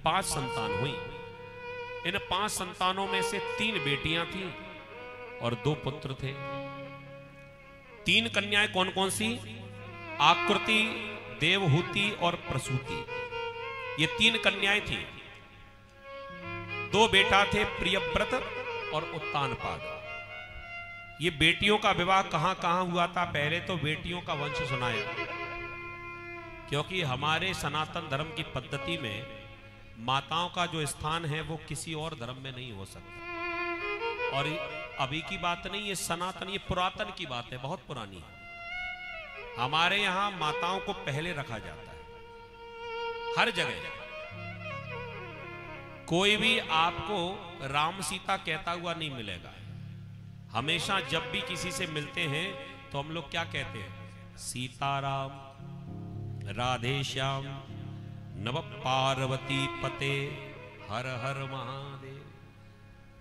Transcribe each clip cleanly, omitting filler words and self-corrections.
5 संतान हुई। इन 5 संतानों में से 3 बेटियां थीं और 2 पुत्र थे। 3 कन्याएं कौन कौन सी? आकृति, देवहूति और प्रसूति, ये 3 कन्याएं थी। 2 बेटा थे, प्रियव्रत और उत्तानपाद। ये बेटियों का विवाह कहां कहां हुआ था? पहले तो बेटियों का वंश सुनाया, क्योंकि हमारे सनातन धर्म की पद्धति में माताओं का जो स्थान है वो किसी और धर्म में नहीं हो सकता। और अभी की बात नहीं, ये सनातन, ये पुरातन की बात है, बहुत पुरानी है। हमारे यहां माताओं को पहले रखा जाता है हर जगह। कोई भी आपको राम सीता कहता हुआ नहीं मिलेगा। हमेशा जब भी किसी से मिलते हैं तो हम लोग क्या कहते हैं? सीताराम, राधे श्याम, नव पार्वती पते, हर हर महादेव।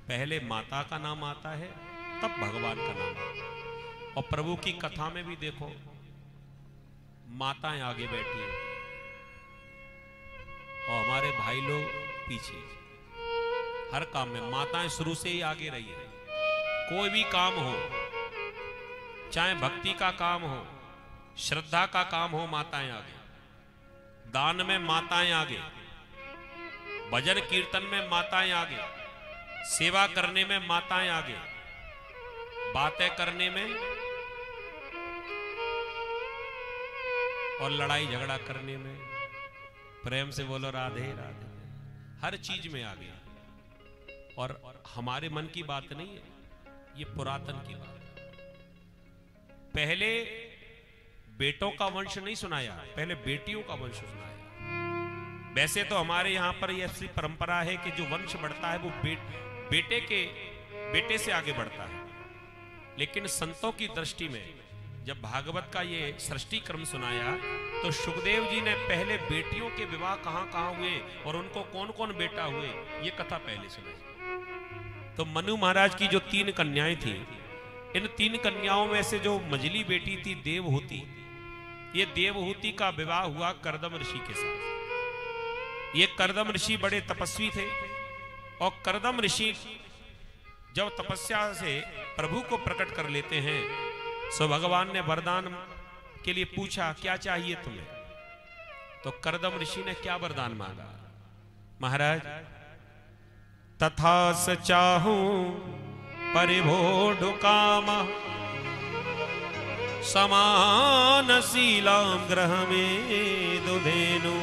पहले माता का नाम आता है, तब भगवान का नाम आता है। और प्रभु की कथा में भी देखो, माताएं आगे बैठी हैं और हमारे भाई लोग पीछे। हर काम में माताएं शुरू से ही आगे रही है। कोई भी काम हो, चाहे भक्ति का काम हो, श्रद्धा का काम हो, माताएं आगे। दान में माताएं आगे, भजन कीर्तन में माताएं आगे, सेवा करने में माताएं आगे, बातें करने में और लड़ाई झगड़ा करने में। प्रेम से बोलो राधे राधे। हर चीज में आ गया। और हमारे मन की बात नहीं है, ये पुरातन की बात है। पहले बेटों का वंश नहीं सुनाया, पहले बेटियों का वंश सुनाया। वैसे तो हमारे यहां पर यह ऐसी परंपरा है कि जो वंश बढ़ता है वो बेटे से आगे बढ़ता है। लेकिन संतों की दृष्टि में जब भागवत का ये सृष्टि क्रम सुनाया तो सुखदेव जी ने पहले बेटियों के विवाह कहां कहां हुए और उनको कौन कौन बेटा हुए, ये कथा पहले सुनाई। तो मनु महाराज की जो 3 कन्याएं थी, इन 3 कन्याओं में से जो मझली बेटी थी देवहूति, ये देवहूति का विवाह हुआ कर्दम ऋषि के साथ। ये कर्दम ऋषि बड़े तपस्वी थे और कर्दम ऋषि जब तपस्या से प्रभु को प्रकट कर लेते हैं, सो भगवान ने वरदान के लिए पूछा क्या चाहिए तुम्हें? तो कर्दम ऋषि ने क्या वरदान मांगा? महाराज, तथा स चाहूं परिभोढ काम समान शीलां ग्रह में दुधेनु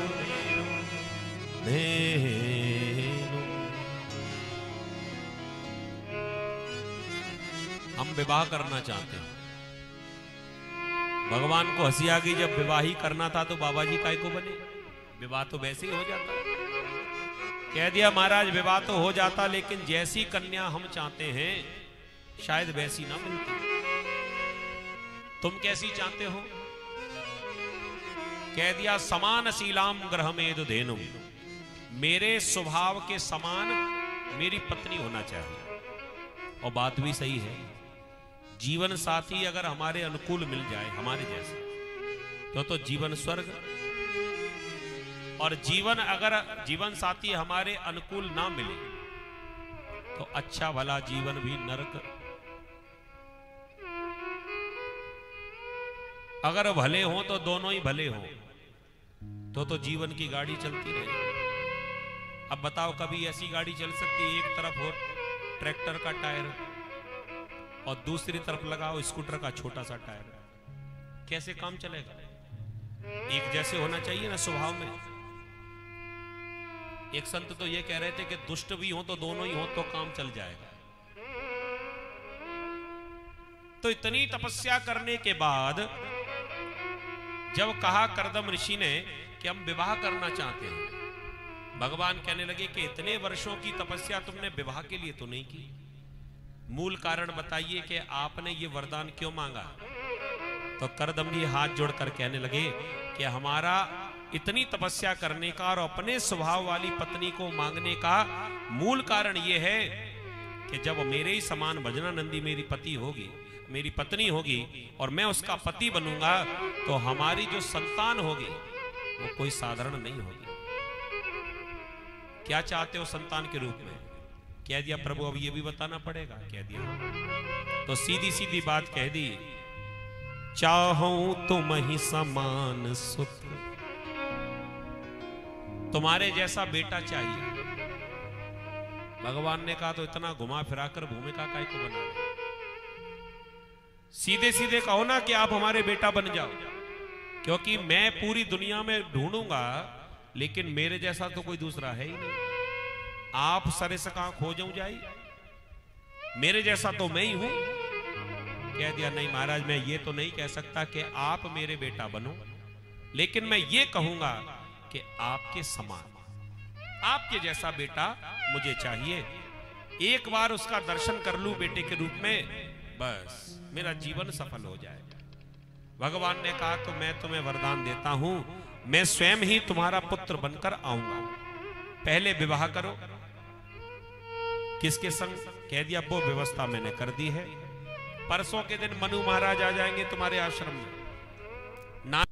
धेनु। हम विवाह करना चाहते हैं। भगवान को हंसी आ गई, जब विवाह ही करना था तो बाबा जी काय को बने? विवाह तो वैसे ही हो जाता। कह दिया महाराज विवाह तो हो जाता, लेकिन जैसी कन्या हम चाहते हैं शायद वैसी ना मिलती। तुम कैसी चाहते हो? कह दिया समान शीलाम ग्रह में दुधेनु, मेरे स्वभाव के समान मेरी पत्नी होना चाहिए। और बात भी सही है, जीवन साथी अगर हमारे अनुकूल मिल जाए, हमारे जैसा, तो जीवन स्वर्ग। और अगर जीवन साथी हमारे अनुकूल ना मिले तो अच्छा भला जीवन भी नरक। अगर भले हो तो दोनों ही भले हो, तो जीवन की गाड़ी चलती रहे। अब बताओ, कभी ऐसी गाड़ी चल सकती है एक तरफ हो ट्रैक्टर का टायर और दूसरी तरफ लगाओ स्कूटर का छोटा सा टायर? कैसे काम चलेगा? एक जैसे होना चाहिए ना स्वभाव में। एक संत तो ये कह रहे थे कि दुष्ट भी हो तो दोनों ही हो तो काम चल जाएगा। तो इतनी तपस्या करने के बाद जब कहा कर्दम ऋषि ने कि हम विवाह करना चाहते हैं, भगवान कहने लगे कि इतने वर्षों की तपस्या तुमने विवाह के लिए तो नहीं की। मूल कारण बताइए कि आपने ये वरदान क्यों मांगा? तो कर्दम जी हाथ जोड़कर कहने लगे कि हमारा इतनी तपस्या करने का और अपने स्वभाव वाली पत्नी को मांगने का मूल कारण यह है कि जब मेरे ही समान भजनानंदी मेरी पति होगी, मेरी पत्नी होगी और मैं उसका पति बनूंगा, तो हमारी जो संतान होगी वो कोई साधारण नहीं होगी। क्या चाहते हो संतान के रूप में? कह दिया प्रभु अब ये भी बताना पड़ेगा। कह दिया तो सीधी सीधी बात कह दी, चाहूं तुम ही समान सुत, तुम्हारे जैसा बेटा चाहिए। भगवान ने कहा तो इतना घुमा फिराकर भूमिका काय को बना, सीधे सीधे कहो ना कि आप हमारे बेटा बन जाओ, क्योंकि मैं पूरी दुनिया में ढूंढूंगा लेकिन मेरे जैसा तो कोई दूसरा है ही नहीं। आप सरे से कहां खो जाऊं जाई, मेरे जैसा तो मैं ही हूं। कह दिया नहीं महाराज, मैं ये तो नहीं कह सकता कि आप मेरे बेटा बनो, लेकिन मैं ये कहूंगा कि आपके समान, आपके जैसा बेटा मुझे चाहिए। एक बार उसका दर्शन कर लूं बेटे के रूप में, बस मेरा जीवन सफल हो जाए। भगवान ने कहा तो मैं तुम्हें वरदान देता हूं, मैं स्वयं ही तुम्हारा पुत्र बनकर आऊंगा। पहले विवाह करो। किसके संग? कह दिया वो व्यवस्था मैंने कर दी है, परसों के दिन मनु महाराज आ जाएंगे तुम्हारे आश्रम में। ना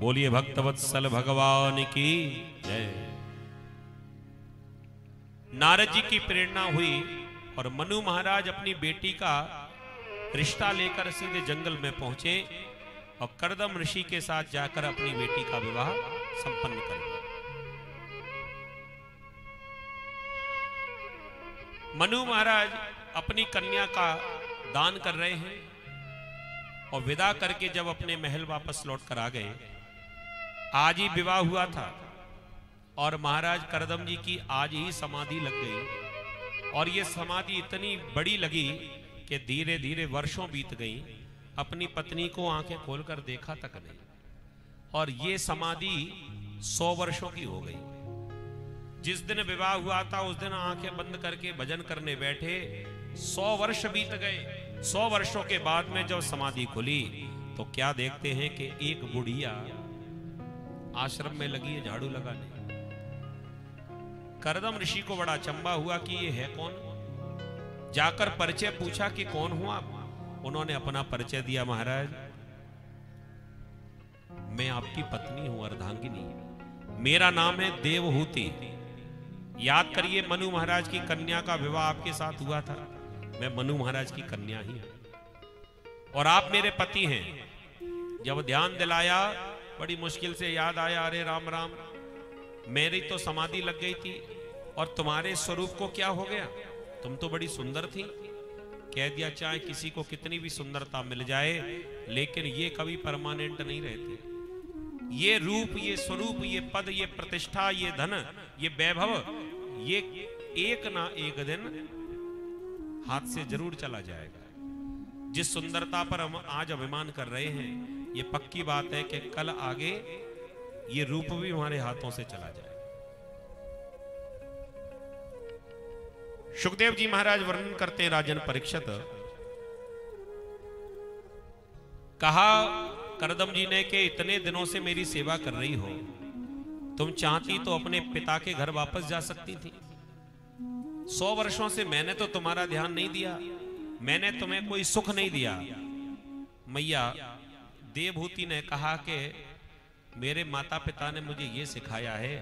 बोलिए भक्तवत्सल भगवान की जय। नारद जी की प्रेरणा हुई और मनु महाराज अपनी बेटी का रिश्ता लेकर सीधे जंगल में पहुंचे और कर्दम ऋषि के साथ जाकर अपनी बेटी का विवाह संपन्न कर दिया। मनु महाराज अपनी कन्या का दान कर रहे हैं और विदा करके जब अपने महल वापस लौट कर आ गए, आज ही विवाह हुआ था और महाराज करदम जी की आज ही समाधि लग गई। और ये समाधि इतनी बड़ी लगी कि धीरे धीरे वर्षों बीत गई, अपनी पत्नी को आंखें खोलकर देखा तक नहीं। और ये समाधि 100 वर्षों की हो गई। जिस दिन विवाह हुआ था उस दिन आंखें बंद करके भजन करने बैठे, 100 वर्ष बीत गए। 100 वर्षों के बाद में जब समाधि खुली तो क्या देखते हैं कि एक बुढ़िया आश्रम में लगी है झाड़ू लगाने। करदम ऋषि को बड़ा अचंभा हुआ कि ये है कौन। जाकर परिचय पूछा कि कौन हुआ आप। उन्होंने अपना परिचय दिया, महाराज मैं आपकी पत्नी हूं अर्धांगिनी, मेरा नाम है देवहूति। याद करिए मनु महाराज की कन्या का विवाह आपके साथ हुआ था, मैं मनु महाराज की कन्या ही हूं और आप मेरे पति हैं। जब ध्यान दिलाया बड़ी मुश्किल से याद आया, अरे राम राम, मेरी तो समाधि लग गई थी और तुम्हारे स्वरूप को क्या हो गया, तुम तो बड़ी सुंदर थी। कह दिया चाहे किसी को कितनी भी सुंदरता मिल जाए लेकिन ये कभी परमानेंट नहीं रहते। ये रूप, ये स्वरूप, ये पद, ये प्रतिष्ठा, ये धन, ये वैभव, ये एक ना एक दिन हाथ से जरूर चला जाएगा। जिस सुंदरता पर हम आज अभिमान कर रहे हैं, ये पक्की बात है कि कल आगे ये रूप भी हमारे हाथों से चला जाए। सुखदेव जी महाराज वर्णन करते हैं, राजन परीक्षित, कहा करदम जी ने कि इतने दिनों से मेरी सेवा कर रही हो, तुम चाहती तो अपने पिता के घर वापस जा सकती थी। 100 वर्षों से मैंने तो तुम्हारा ध्यान नहीं दिया, मैंने तुम्हें कोई सुख नहीं दिया। मैया देवहूति ने कहा कि मेरे माता पिता ने मुझे यह सिखाया है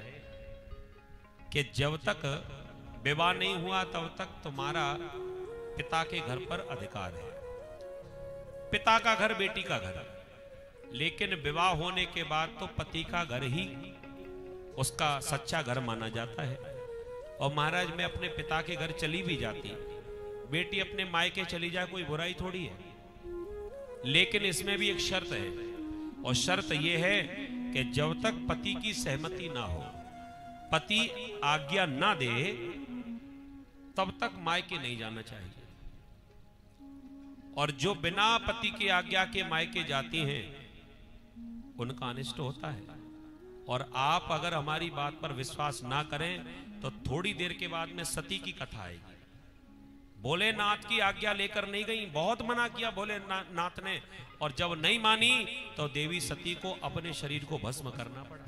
कि जब तक विवाह नहीं हुआ तब तक तुम्हारा पिता के घर पर अधिकार है। पिता का घर बेटी का घर, लेकिन विवाह होने के बाद तो पति का घर ही उसका सच्चा घर माना जाता है। और महाराज मैं अपने पिता के घर चली भी जाती, बेटी अपने मायके चली जाए कोई बुराई थोड़ी है, लेकिन इसमें भी एक शर्त है और शर्त यह है कि जब तक पति की सहमति ना हो, पति आज्ञा ना दे, तब तक मायके नहीं जाना चाहिए। और जो बिना पति की आज्ञा के मायके जाती हैं उनका अनिष्ट होता है। और आप अगर हमारी बात पर विश्वास ना करें तो थोड़ी देर के बाद में सती की कथा आएगी। भोलेनाथ की आज्ञा लेकर नहीं गई, बहुत मना किया भोलेनाथ ने, और जब नहीं मानी तो देवी सती को अपने शरीर को भस्म करना पड़ा।